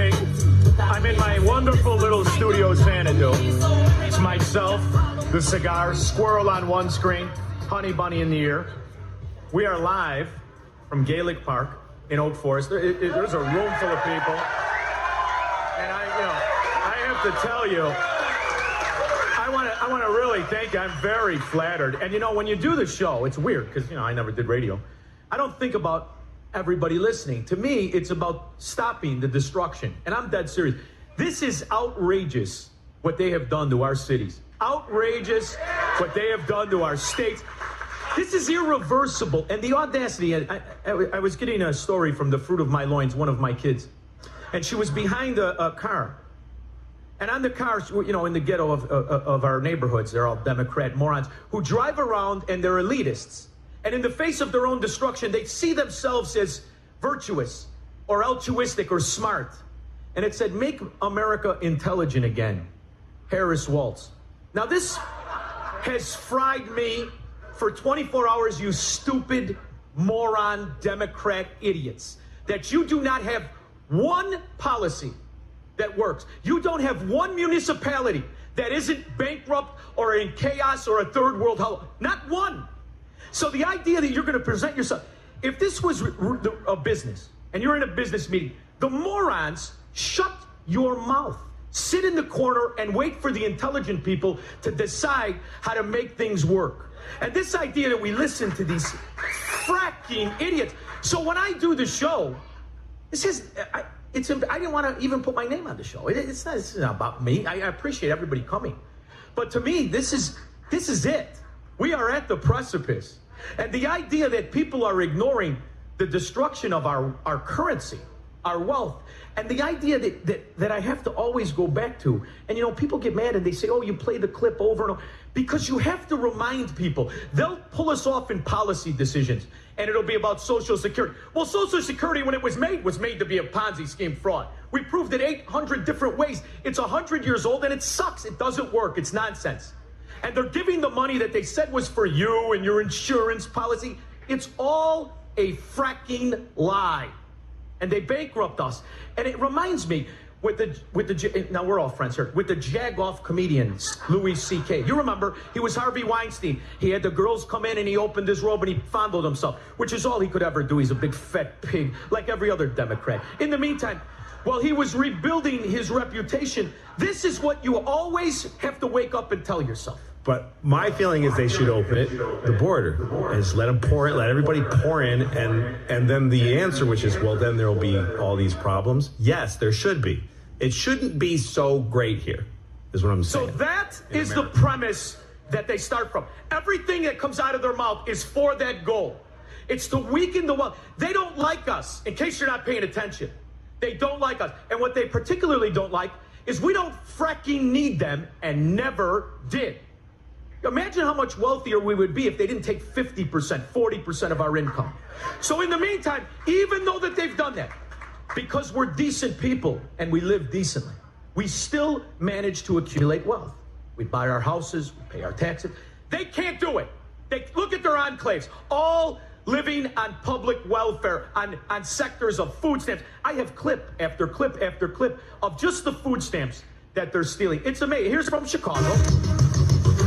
morning, I'm in my wonderful little studio Xanadu. It's myself, the cigar, squirrel on one screen, honey bunny in the ear. We are live from Gaelic Park in Oak Forest. There's a room full of people. And I have to tell you, I want to really thank you. I'm very flattered. And when you do the show, it's weird because, I never did radio. I don't think about everybody listening. To me, it's about stopping the destruction. And I'm dead serious. This is outrageous what they have done to our cities. Outrageous what they have done to our states. This is irreversible. And the audacity, I was getting a story from the fruit of my loins, one of my kids. And she was behind a car. And on the cars, in the ghetto of our neighborhoods, they're all Democrat morons who drive around and they're elitists. And in the face of their own destruction, they see themselves as virtuous or altruistic or smart. And it said, "Make America intelligent again." Harris Waltz. Now this has fried me for 24 hours, you stupid moron Democrat idiots. That you do not have one policy that works. You don't have one municipality that isn't bankrupt or in chaos or a third world hell. Not one. So the idea that you're going to present yourself, if this was a business and you're in a business meeting, the morons shut your mouth, sit in the corner and wait for the intelligent people to decide how to make things work. And this idea that we listen to these fracking idiots. So when I do the show, I didn't want to even put my name on the show. It's not about me. I appreciate everybody coming. But to me, this is it. We are at the precipice. And the idea that people are ignoring the destruction of our currency, our wealth, and the idea that I have to always go back to, and people get mad and they say, "Oh, you play the clip over and over," because you have to remind people. They'll pull us off in policy decisions, and it'll be about Social Security. Well, Social Security, when it was made to be a Ponzi scheme fraud. We proved it 800 different ways. It's 100 years old, and it sucks. It doesn't work. It's nonsense. And they're giving the money that they said was for you and your insurance policy. It's all a fracking lie. And they bankrupt us. And it reminds me, now we're all friends here, with the jag-off comedian, Louis C.K. You remember, he was Harvey Weinstein. He had the girls come in and he opened his robe and he fondled himself, which is all he could ever do. He's a big fat pig, like every other Democrat. In the meantime, while he was rebuilding his reputation, this is what you always have to wake up and tell yourself. But my feeling is they should open it, the border, is let them pour it, let everybody pour in, and then the answer, which is, well, then there will be all these problems. Yes, there should be. It shouldn't be so great here, is what I'm saying. So that is the premise that they start from. Everything that comes out of their mouth is for that goal. It's to weaken the wealth. They don't like us, in case you're not paying attention. They don't like us. And what they particularly don't like is we don't fracking need them and never did. Imagine how much wealthier we would be if they didn't take 50%, 40% of our income. So in the meantime, even though that they've done that, because we're decent people and we live decently, we still manage to accumulate wealth. We buy our houses, we pay our taxes. They can't do it. They look at their enclaves, all living on public welfare, on sectors of food stamps. I have clip after clip after clip of just the food stamps that they're stealing. It's amazing. Here's from Chicago.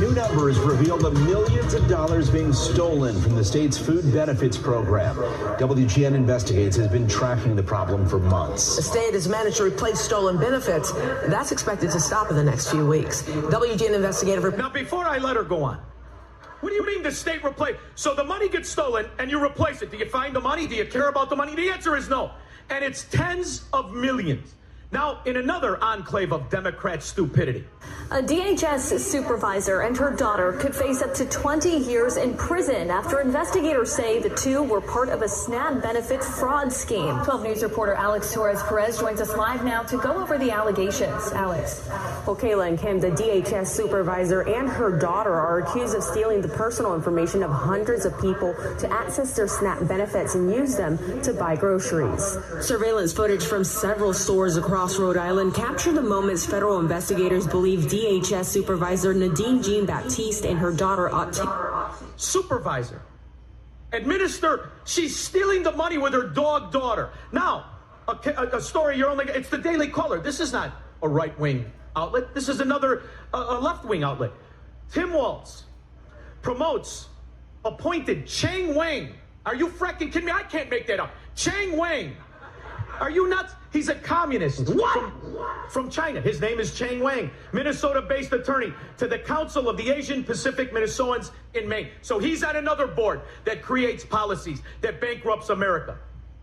New numbers reveal the millions of dollars being stolen from the state's food benefits program. WGN Investigates has been tracking the problem for months. The state has managed to replace stolen benefits. That's expected to stop in the next few weeks. WGN investigative. Now, before I let her go on, what do you mean the state replace? So the money gets stolen and you replace it. Do you find the money? Do you care about the money? The answer is no. And it's tens of millions. Now, in another enclave of Democrat stupidity. A DHS supervisor and her daughter could face up to 20 years in prison after investigators say the two were part of a SNAP benefit fraud scheme. 12 News reporter Alex Torres-Perez joins us live now to go over the allegations. Alex. Well, Kayla and Kim, the DHS supervisor and her daughter are accused of stealing the personal information of hundreds of people to access their SNAP benefits and use them to buy groceries. Surveillance footage from several stores across Rhode Island captured the moments federal investigators believe DHS supervisor Nadine Jean-Baptiste and her daughter Supervisor. Administer. She's stealing the money with her daughter. Now, a story you're only, it's the Daily Caller. This is not a right-wing outlet. This is another a left-wing outlet. Tim Walz promotes appointed Chang Wang. Are you freaking kidding me? I can't make that up. Chang Wang. Are you nuts? He's a communist. What? From China. His name is Chang Wang, Minnesota-based attorney to the Council of the Asian Pacific Minnesotans in Maine. So he's on another board that creates policies that bankrupts America.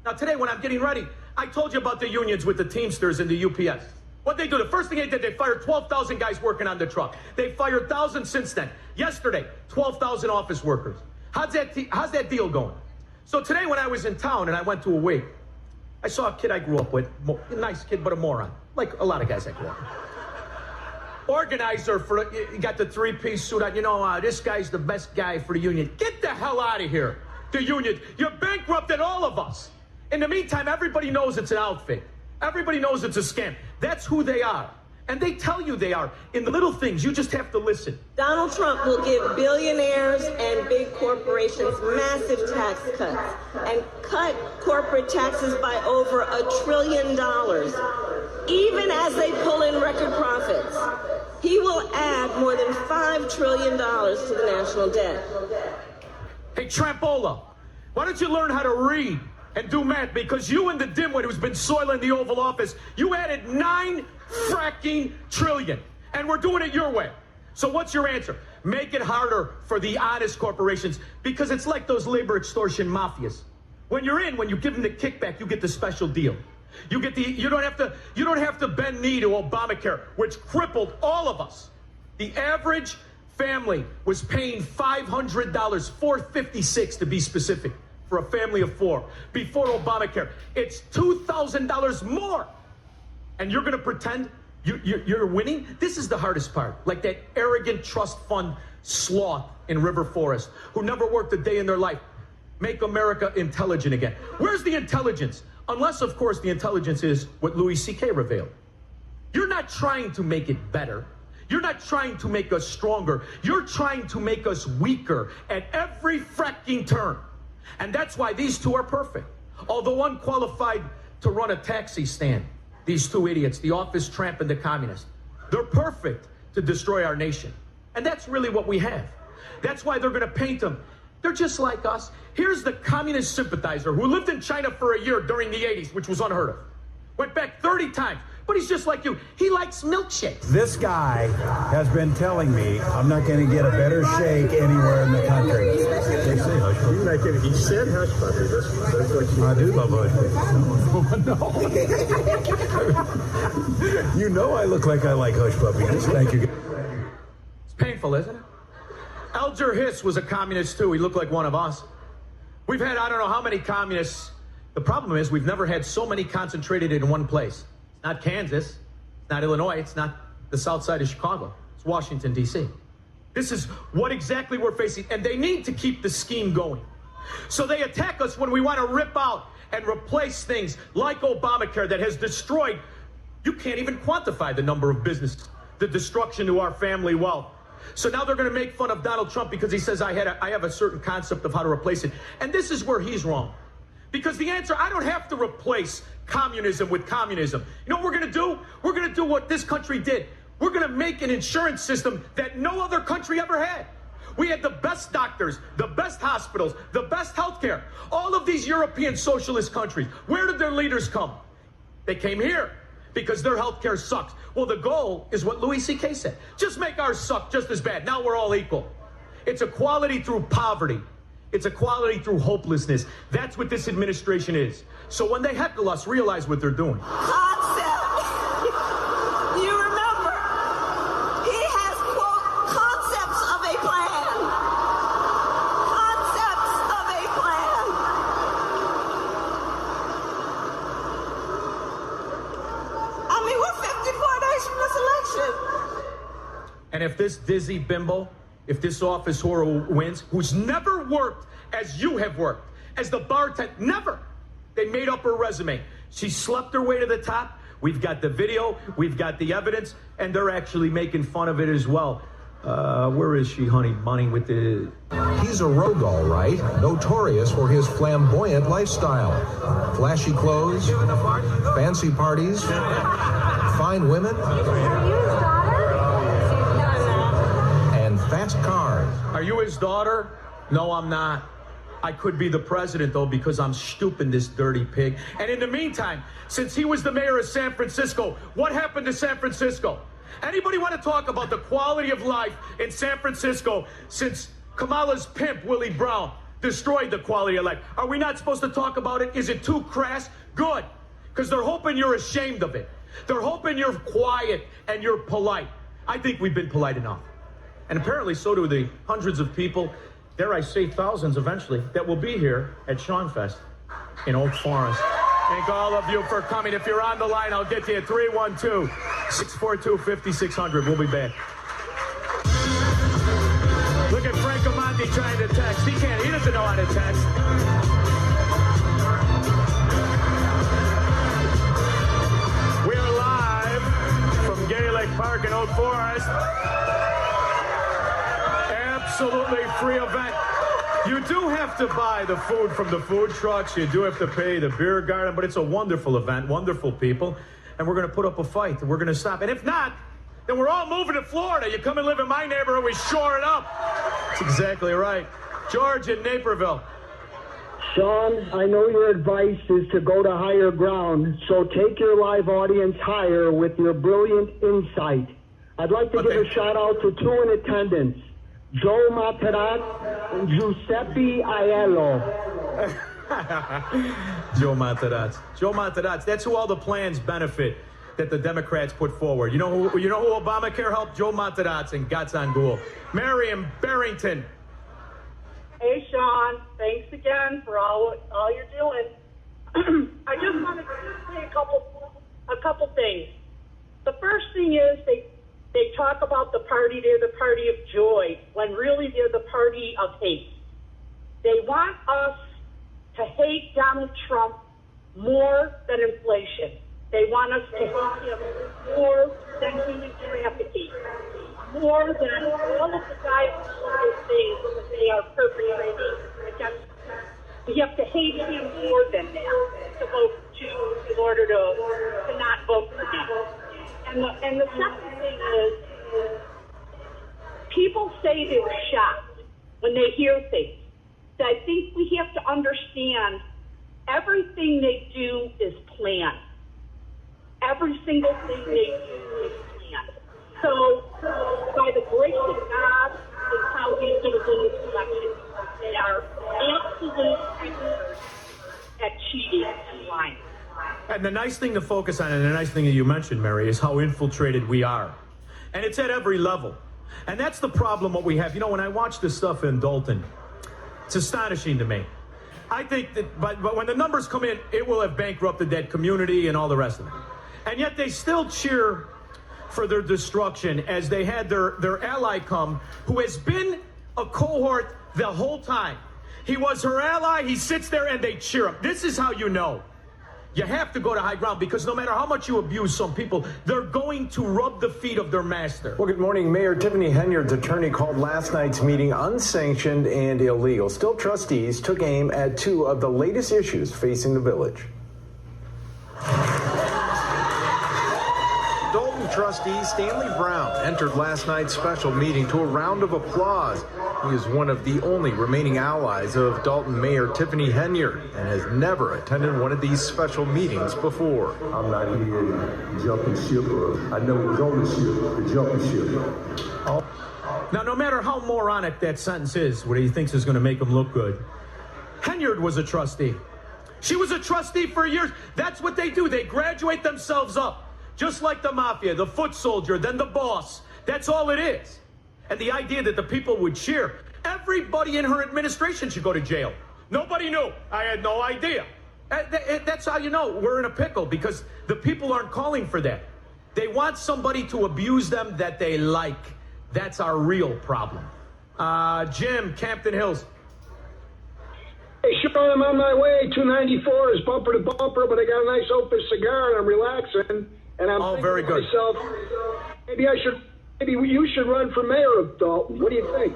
Now today when I'm getting ready, I told you about the unions with the Teamsters and the UPS. What they do, the first thing they did, they fired 12,000 guys working on the truck. They fired thousands since then. Yesterday, 12,000 office workers. How's that deal going? So today when I was in town and I went to a wake, I saw a kid I grew up with, a nice kid, but a moron, like a lot of guys I grew up with. Organizer for, he got the three-piece suit on, this guy's the best guy for the union. Get the hell out of here, the union. You bankrupted all of us. In the meantime, everybody knows it's an outfit. Everybody knows it's a scam. That's who they are. And they tell you they are. In the little things, you just have to listen. Donald Trump will give billionaires and big corporations massive tax cuts and cut corporate taxes by over $1 trillion, even as they pull in record profits. He will add more than $5 trillion to the national debt. Hey, Trampola, why don't you learn how to read and do math? Because you and the dimwit who's been soiling the Oval Office, you added 9 fracking trillion, and we're doing it your way. So what's your answer? Make it harder for the honest corporations, because it's like those labor extortion mafias. When you give them the kickback, you get the special deal. You don't have to bend knee to Obamacare, which crippled all of us. The average family was paying $500, $456 to be specific, for a family of 4 before Obamacare. It's $2,000 more. And you're going to pretend you're winning? This is the hardest part. Like that arrogant trust fund sloth in River Forest who never worked a day in their life. Make America intelligent again. Where's the intelligence? Unless, of course, the intelligence is what Louis C.K. revealed. You're not trying to make it better. You're not trying to make us stronger. You're trying to make us weaker at every fracking turn. And that's why these two are perfect. Although unqualified to run a taxi stand, these two idiots, the office tramp and the communist, they're perfect to destroy our nation. And that's really what we have. That's why they're going to paint them. They're just like us. Here's the communist sympathizer who lived in China for a year during the 80s, which was unheard of. Went back 30 times. But he's just like you. He likes milkshakes. This guy has been telling me I'm not going to get a better shake anywhere in the country. They say hush puppy. You like it. He said hush puppy. That's what you I do love hush puppies. No. You know I look like I like hush puppies. Thank you. It's painful, isn't it? Alger Hiss was a communist too. He looked like one of us. We've had I don't know how many communists. The problem is we've never had so many concentrated in one place. Not Kansas, it's not Illinois, it's not the south side of Chicago. It's Washington, D.C. This is what exactly we're facing, and they need to keep the scheme going. So they attack us when we want to rip out and replace things like Obamacare that has destroyed, you can't even quantify the number of businesses, the destruction to our family wealth. So now they're going to make fun of Donald Trump because he says I have a certain concept of how to replace it. And this is where he's wrong. Because the answer, I don't have to replace communism with communism. You know what we're going to do? We're going to do what this country did. We're going to make an insurance system that no other country ever had. We had the best doctors, the best hospitals, the best healthcare. All of these European socialist countries, where did their leaders come? They came here because their healthcare sucks. Well, the goal is what Louis C.K. said. Just make ours suck just as bad. Now we're all equal. It's equality through poverty. It's equality through hopelessness. That's what this administration is. So when they heckle us, realize what they're doing. Concept. You remember, he has, quote, concepts of a plan. Concepts of a plan. I mean, we're 54 days from this election. And if this dizzy bimbo, if this office whore wins, who's never worked as you have worked, as the bartender, never. They made up her resume. She slept her way to the top. We've got the video, we've got the evidence, and they're actually making fun of it as well. Where is she, honey bunny, with the... He's a rogue, all right, notorious for his flamboyant lifestyle. Flashy clothes, fancy parties, fine women, and fast cars. Are you his daughter? No, I'm not. I could be the president, though, because I'm stupid, this dirty pig. And in the meantime, since he was the mayor of San Francisco, what happened to San Francisco? Anybody want to talk about the quality of life in San Francisco since Kamala's pimp, Willie Brown, destroyed the quality of life? Are we not supposed to talk about it? Is it too crass? Good. Because they're hoping you're ashamed of it. They're hoping you're quiet and you're polite. I think we've been polite enough. And apparently so do the hundreds of people, dare I say thousands eventually, that will be here at ShaunFest in Oak Forest. Thank all of you for coming. If you're on the line, I'll get to you at 312-642-5600. We'll be back. Look at Frank Amonte trying to text. He doesn't know how to text. We are live from Gaelic Park in Oak Forest. Absolutely free event. You do have to buy the food from the food trucks. You do have to pay the beer garden, but it's a wonderful event, wonderful people, and we're going to put up a fight, and we're going to stop. And if not, then we're all moving to Florida. You come and live in my neighborhood, we shore it up. That's exactly right. George in Naperville. Shaun, I know your advice is to go to higher ground, so take your live audience higher with your brilliant insight. I'd like to give a shout out to two in attendance, Joe Materazzi and Giuseppe Aiello. Joe Materazzi. That's who all the plans benefit that the Democrats put forward. You know who Obamacare helped? Joe Materazzi and Gats on Ghoul. Mary in Barrington. Hey, Shaun. Thanks again for all you're doing. I just wanted to say a couple things. The first thing is they talk about the party, they're the party of joy, when really they're the party of hate. They want us to hate Donald Trump more than inflation. They want us to hate him more than human trafficking, more than all of the diabolical things that they are perpetrating against. We have to hate him more than that to vote in order to not vote for him. And the second thing is, people say they were shocked when they hear things. So I think we have to understand everything they do is planned. Every single thing they do is planned. So by the grace of God is how he's going to win this election. They are absolute experts at cheating and lying. And the nice thing to focus on, and the nice thing that you mentioned, Mary, is how infiltrated we are. And it's at every level. And that's the problem what we have. You know, when I watch this stuff in Dalton, it's astonishing to me. I think that but when the numbers come in, it will have bankrupted that community and all the rest of it. And yet they still cheer for their destruction as they had their ally come, who has been a cohort the whole time. He was her ally, he sits there and they cheer him. This is how you know. You have to go to high ground, because no matter how much you abuse some people, they're going to rub the feet of their master. Well, good morning. Mayor Tiffany Henyard's attorney called last night's meeting unsanctioned and illegal. Still, trustees took aim at two of the latest issues facing the village. Dalton trustee Stanley Brown entered last night's special meeting to a round of applause. He is one of the only remaining allies of Dalton Mayor Tiffany Henyard and has never attended one of these special meetings before. I'm not here jumping ship, or I never go to ship, the jumping ship. Now, no matter how moronic that sentence is, what he thinks is going to make him look good, Henyard was a trustee. She was a trustee for years. That's what they do. They graduate themselves up. Just like the mafia, the foot soldier, then the boss. That's all it is. And the idea that the people would cheer, everybody in her administration should go to jail. Nobody knew. I had no idea. That's how you know we're in a pickle, because the people aren't calling for that. They want somebody to abuse them that they like. That's our real problem. Jim, Campton Hills. Hey, Shaun, I'm on my way. 294 is bumper to bumper, but I got a nice open cigar and I'm relaxing. And I'm thinking very to good. myself, maybe I maybe you should run for mayor of Dalton. What do you think?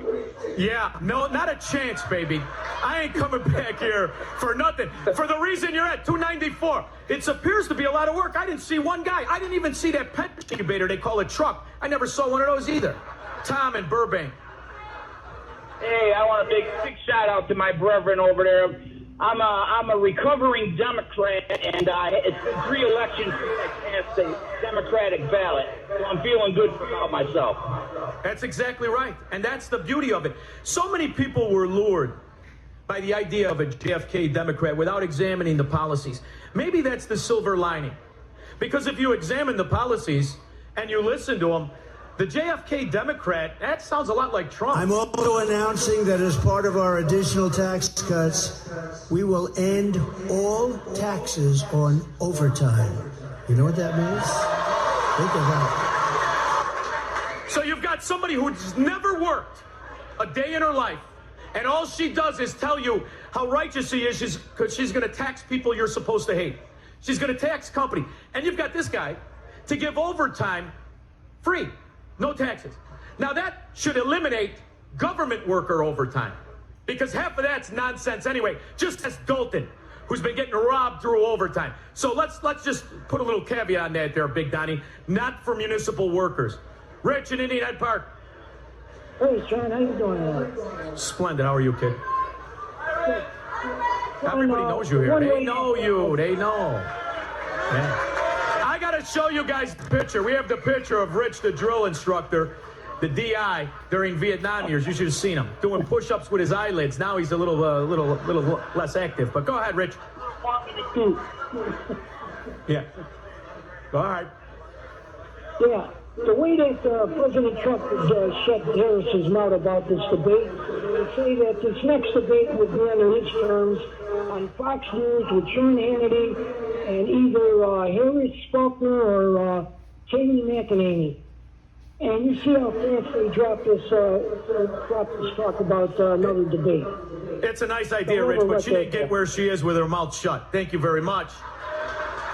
Yeah, no, not a chance, baby. I ain't coming back here for nothing. For the reason you're at 294. It appears to be a lot of work. I didn't see one guy. I didn't even see that pet incubator they call a truck. I never saw one of those either. Tom in Burbank. Hey, I want a big shout out to my brethren over there. I'm a recovering Democrat, and it's been 3 elections since I cast the Democratic ballot, so I'm feeling good about myself. That's exactly right, and that's the beauty of it. So many people were lured by the idea of a JFK Democrat without examining the policies. Maybe that's the silver lining, because if you examine the policies and you listen to them, the JFK Democrat, that sounds a lot like Trump. I'm also announcing that as part of our additional tax cuts, we will end all taxes on overtime. You know what that means? Think of that. So you've got somebody who's never worked a day in her life, and all she does is tell you how righteous she is because she's going to tax people you're supposed to hate. She's going to tax company. And you've got this guy to give overtime free. No taxes. Now that should eliminate government worker overtime, because half of that's nonsense anyway. Just as Dalton, who's been getting robbed through overtime. So let's just put a little caveat on that there, Big Donnie. Not for municipal workers. Rich in Indian Head Park. Hey, Shaun, how you doing? Splendid. How are you, kid? Everybody knows you here. They know you. They know. Yeah. I got to show you guys the picture. We have the picture of Rich, the drill instructor, the DI during Vietnam years. You should have seen him doing push-ups with his eyelids. Now he's a little less active. But go ahead, Rich. Yeah. All right. Yeah. The way that President Trump has shut Harris's mouth about this debate, they say that this next debate would be under his terms on Fox News with Shaun Hannity and either Harris Faulkner or Katie McEnany. And you see how fast they dropped this talk about another debate. It's a nice idea, Rich, but she didn't get where she is with her mouth shut. Thank you very much.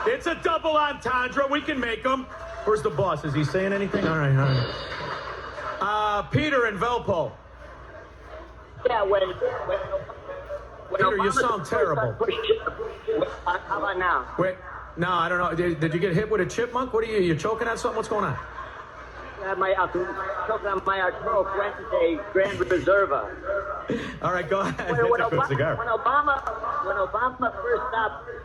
It's a double entendre. We can make them. Where's the boss? Is he saying anything? All right. Peter in Valpo. Yeah, when Peter, Obama you sound terrible. How about now? Wait, no, I don't know. Did you get hit with a chipmunk? What are you choking on something? What's going on? I'm choking on my Arturo Fuente Grand Reserva. All right, go ahead. When Obama first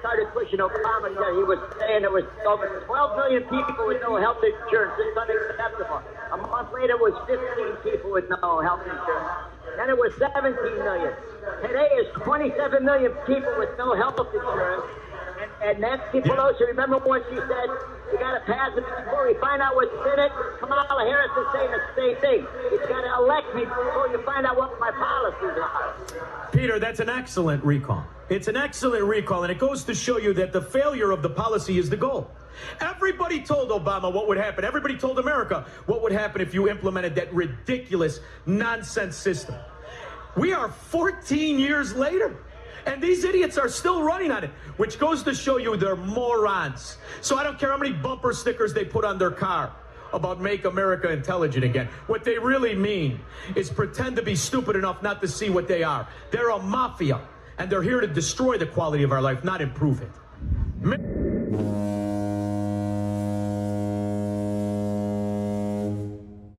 started pushing Obamacare, he was saying there was over 12 million people with no health insurance. It's unacceptable. A month later, it was 15 people with no health insurance. Then it was 17 million. Today is 27 million people with no health insurance. And Nancy Pelosi, remember what she said? You got to pass it before we find out what's in it. Kamala Harris is saying the same thing. You got to elect me before you find out what my policies are. Peter, that's an excellent recall. It's an excellent recall, and it goes to show you that the failure of the policy is the goal. Everybody told Obama what would happen. Everybody told America what would happen if you implemented that ridiculous nonsense system. We are 14 years later. And these idiots are still running on it, which goes to show you they're morons. So I don't care how many bumper stickers they put on their car about Make America Intelligent Again. What they really mean is pretend to be stupid enough not to see what they are. They're a mafia, and they're here to destroy the quality of our life, not improve it.